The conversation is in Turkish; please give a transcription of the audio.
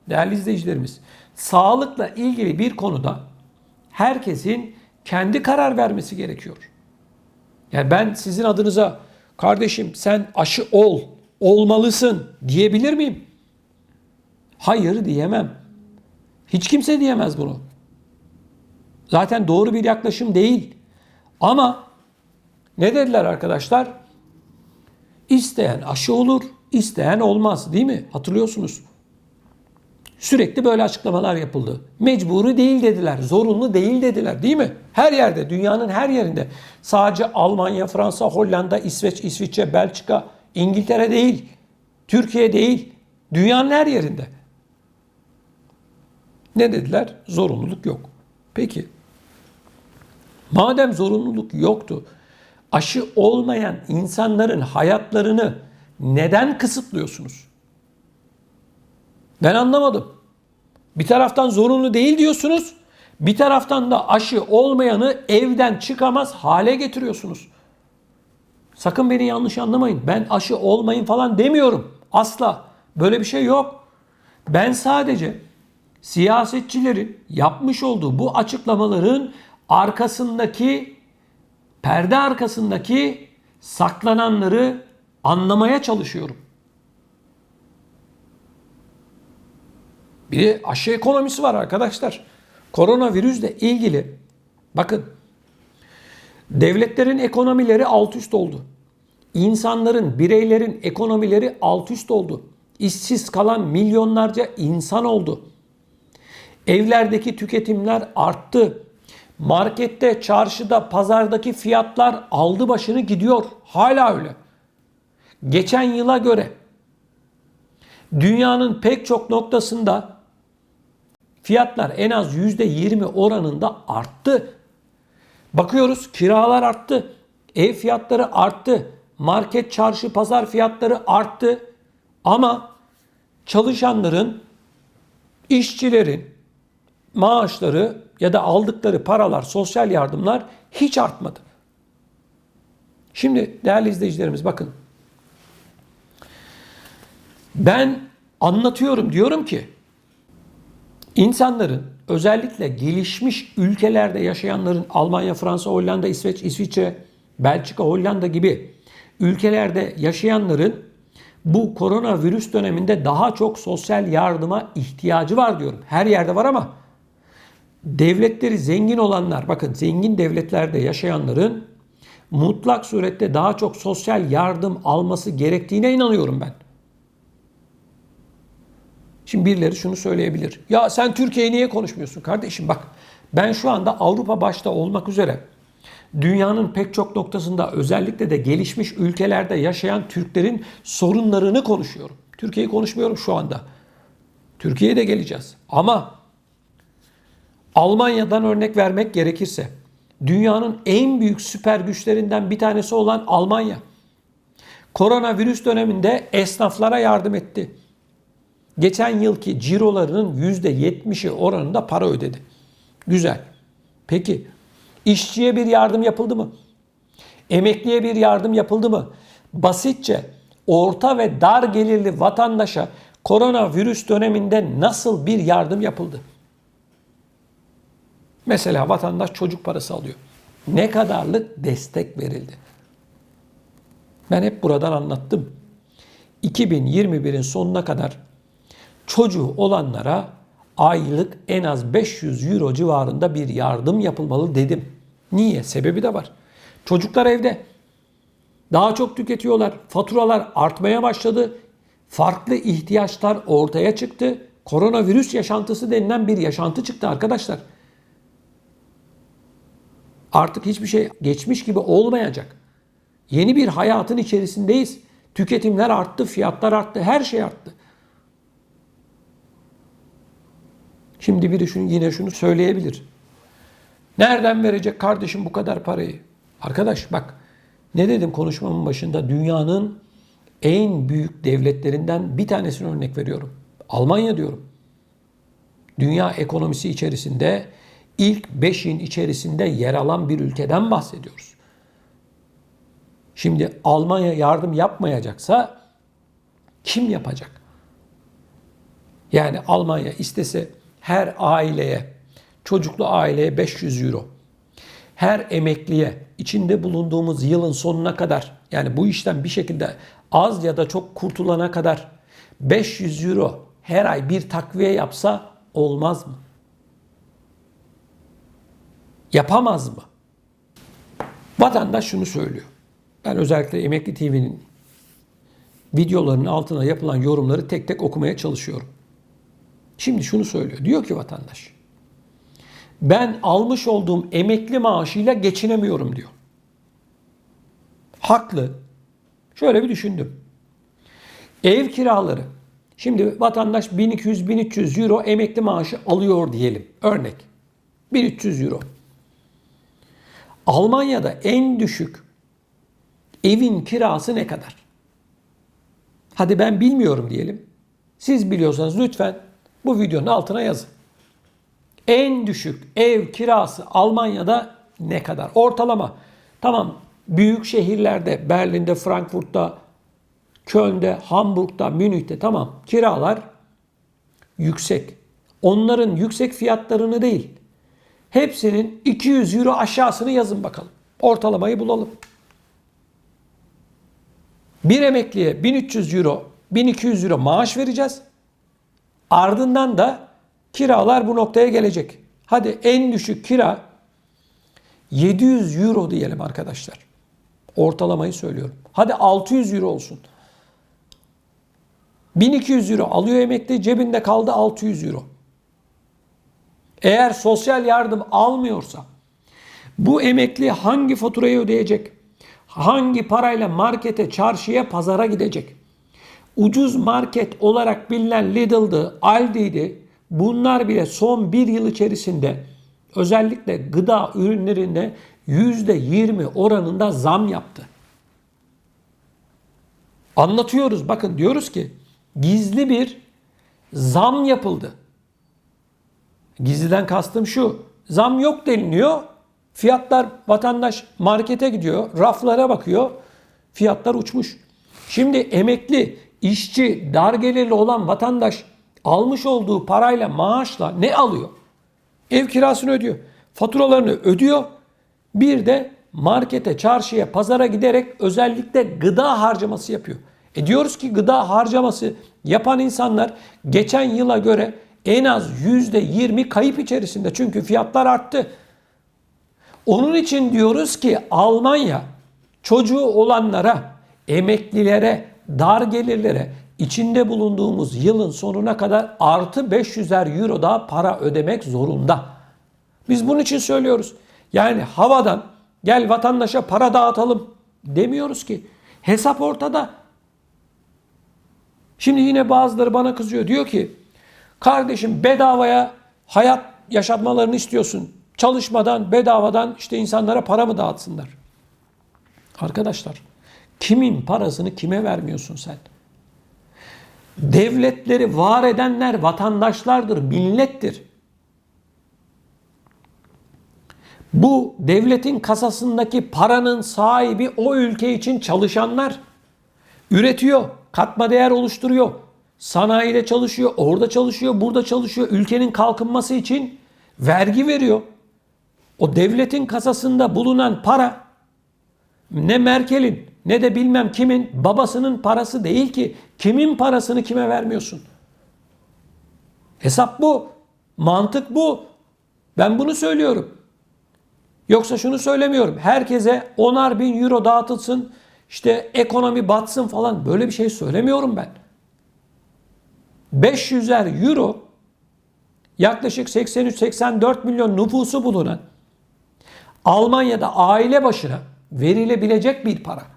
değerli izleyicilerimiz, sağlıkla ilgili bir konuda herkesin kendi karar vermesi gerekiyor. Yani ben sizin adınıza kardeşim sen aşı ol, olmalısın diyebilir miyim? Hayır diyemem. Hiç kimse diyemez bunu. Zaten doğru bir yaklaşım değil. Ama ne dediler arkadaşlar? İsteyen aşı olur, isteyen olmaz, değil mi? Hatırlıyorsunuz. Sürekli böyle açıklamalar yapıldı. Mecburi değil dediler, zorunlu değil dediler, değil mi? Her yerde, dünyanın her yerinde. Sadece Almanya, Fransa, Hollanda, İsveç, İsviçre, Belçika, İngiltere değil, Türkiye değil, dünyanın her yerinde. Ne dediler? Zorunluluk yok. Peki, madem zorunluluk yoktu, aşı olmayan insanların hayatlarını neden kısıtlıyorsunuz? Ben anlamadım. Bir taraftan zorunlu değil diyorsunuz, bir taraftan da aşı olmayanı evden çıkamaz hale getiriyorsunuz. Sakın beni yanlış anlamayın. Ben aşı olmayın falan demiyorum. Asla. Böyle bir şey yok. Ben sadece siyasetçilerin yapmış olduğu bu açıklamaların arkasındaki, perde arkasındaki saklananları anlamaya çalışıyorum. Bir de aşı ekonomisi var arkadaşlar. Koronavirüsle ilgili bakın devletlerin ekonomileri alt üst oldu. İnsanların, bireylerin ekonomileri alt üst oldu. İşsiz kalan milyonlarca insan oldu. Evlerdeki tüketimler arttı. Markette, çarşıda, pazardaki fiyatlar aldı başını gidiyor. Hala öyle. Geçen yıla göre dünyanın pek çok noktasında fiyatlar en az %20 oranında arttı. Bakıyoruz kiralar arttı. Ev fiyatları arttı. Market, çarşı, pazar fiyatları arttı. Ama çalışanların, işçilerin maaşları ya da aldıkları paralar, sosyal yardımlar hiç artmadı. Şimdi değerli izleyicilerimiz bakın. Ben anlatıyorum, diyorum ki insanların, özellikle gelişmiş ülkelerde yaşayanların, Almanya, Fransa, Hollanda, İsveç, İsviçre, Belçika, Hollanda gibi ülkelerde yaşayanların bu koronavirüs döneminde daha çok sosyal yardıma ihtiyacı var diyorum. Her yerde var ama devletleri zengin olanlar, bakın zengin devletlerde yaşayanların mutlak surette daha çok sosyal yardım alması gerektiğine inanıyorum ben. Şimdi birileri şunu söyleyebilir. Ya sen Türkiye'yi niye konuşmuyorsun kardeşim? Bak ben şu anda Avrupa başta olmak üzere dünyanın pek çok noktasında, özellikle de gelişmiş ülkelerde yaşayan Türklerin sorunlarını konuşuyorum. Türkiye'yi konuşmuyorum şu anda. Türkiye'ye de geleceğiz. Ama Almanya'dan örnek vermek gerekirse, dünyanın en büyük süper güçlerinden bir tanesi olan Almanya, koronavirüs döneminde esnaflara yardım etti. Geçen yılki cirolarının %70'i oranında para ödedi. Güzel. Peki işçiye bir yardım yapıldı mı? Emekliye bir yardım yapıldı mı? Basitçe orta ve dar gelirli vatandaşa koronavirüs döneminde nasıl bir yardım yapıldı? Mesela vatandaş çocuk parası alıyor. Ne kadarlık destek verildi? Ben hep buradan anlattım. 2021'in sonuna kadar çocuğu olanlara aylık en az 500 euro civarında bir yardım yapılmalı dedim. Niye? Sebebi de var. Çocuklar evde. Daha çok tüketiyorlar. Faturalar artmaya başladı. Farklı ihtiyaçlar ortaya çıktı. Koronavirüs yaşantısı denilen bir yaşantı çıktı arkadaşlar. Artık hiçbir şey geçmiş gibi olmayacak. Yeni bir hayatın içerisindeyiz. Tüketimler arttı, fiyatlar arttı, her şey arttı. Şimdi biri yine şunu söyleyebilir. Nereden verecek kardeşim bu kadar parayı? Arkadaş bak, ne dedim konuşmamın başında? Dünyanın en büyük devletlerinden bir tanesini örnek veriyorum. Almanya diyorum. Dünya ekonomisi içerisinde ilk 5'in içerisinde yer alan bir ülkeden bahsediyoruz. Şimdi Almanya yardım yapmayacaksa kim yapacak? Yani Almanya istese her aileye, çocuklu aileye 500 euro. Her emekliye içinde bulunduğumuz yılın sonuna kadar, yani bu işten bir şekilde az ya da çok kurtulana kadar 500 euro her ay bir takviye yapsa olmaz mı? Yapamaz mı? Vatandaş şunu söylüyor. Ben özellikle Emekli TV'nin videolarının altına yapılan yorumları tek tek okumaya çalışıyorum. Şimdi şunu söylüyor. Diyor ki vatandaş, ben almış olduğum emekli maaşıyla geçinemiyorum diyor. Haklı. Şöyle bir düşündüm. Ev kiraları. Şimdi vatandaş 1200-1300 euro emekli maaşı alıyor diyelim. Örnek. 1300 euro. Almanya'da en düşük evin kirası ne kadar? Hadi ben bilmiyorum diyelim. Siz biliyorsanız lütfen bu videonun altına yazın. En düşük ev kirası Almanya'da ne kadar? Ortalama. Tamam, büyük şehirlerde, Berlin'de, Frankfurt'ta, Köln'de, Hamburg'da, Münih'te tamam kiralar yüksek. Onların yüksek fiyatlarını değil, hepsinin 200 euro aşağısını yazın bakalım. Ortalamayı bulalım. Bir emekliye 1300 euro, 1200 euro maaş vereceğiz. Ardından da kiralar bu noktaya gelecek. Hadi en düşük kira 700 euro diyelim arkadaşlar. Ortalamayı söylüyorum. Hadi 600 euro olsun. 1200 euro alıyor emekli, cebinde kaldı 600 euro. Eğer sosyal yardım almıyorsa bu emekli hangi faturayı ödeyecek? Hangi parayla markete, çarşıya, pazara gidecek? Ucuz market olarak bilinen Lidl'dı, Aldi'ydi. Bunlar bile son bir yıl içerisinde özellikle gıda ürünlerinde %20 oranında zam yaptı. Anlatıyoruz, bakın diyoruz ki gizli bir zam yapıldı. Gizliden kastım şu, zam yok deniliyor. Fiyatlar, vatandaş markete gidiyor, raflara bakıyor, fiyatlar uçmuş. Şimdi emekli, işçi, dar gelirli olan vatandaş almış olduğu parayla, maaşla ne alıyor? Ev kirasını ödüyor, faturalarını ödüyor. Bir de markete, çarşıya, pazara giderek özellikle gıda harcaması yapıyor. Diyoruz ki gıda harcaması yapan insanlar geçen yıla göre en az %20 kayıp içerisinde. Çünkü fiyatlar arttı. Onun için diyoruz ki Almanya çocuğu olanlara, emeklilere, dar gelirlere içinde bulunduğumuz yılın sonuna kadar artı 500'er euro daha para ödemek zorunda. Biz bunun için söylüyoruz. Yani havadan gel vatandaşa para dağıtalım demiyoruz ki. Hesap ortada. Şimdi yine bazıları bana kızıyor. Diyor ki kardeşim bedavaya hayat yaşatmalarını istiyorsun. Çalışmadan, bedavadan işte insanlara para mı dağıtsınlar? Arkadaşlar, kimin parasını kime vermiyorsun sen? Devletleri var edenler vatandaşlardır, millettir. Bu devletin kasasındaki paranın sahibi o ülke için çalışanlar. Üretiyor, katma değer oluşturuyor. Sanayide çalışıyor, orada çalışıyor, burada çalışıyor. Ülkenin kalkınması için vergi veriyor. O devletin kasasında bulunan para ne Merkel'in ne de bilmem kimin babasının parası değil ki. Kimin parasını kime vermiyorsun? Hesap bu. Mantık bu. Ben bunu söylüyorum. Yoksa şunu söylemiyorum. Herkese 10'ar bin euro dağıtılsın, işte ekonomi batsın falan. Böyle bir şey söylemiyorum ben. 500'er euro yaklaşık 83-84 milyon nüfusu bulunan Almanya'da aile başına verilebilecek bir para.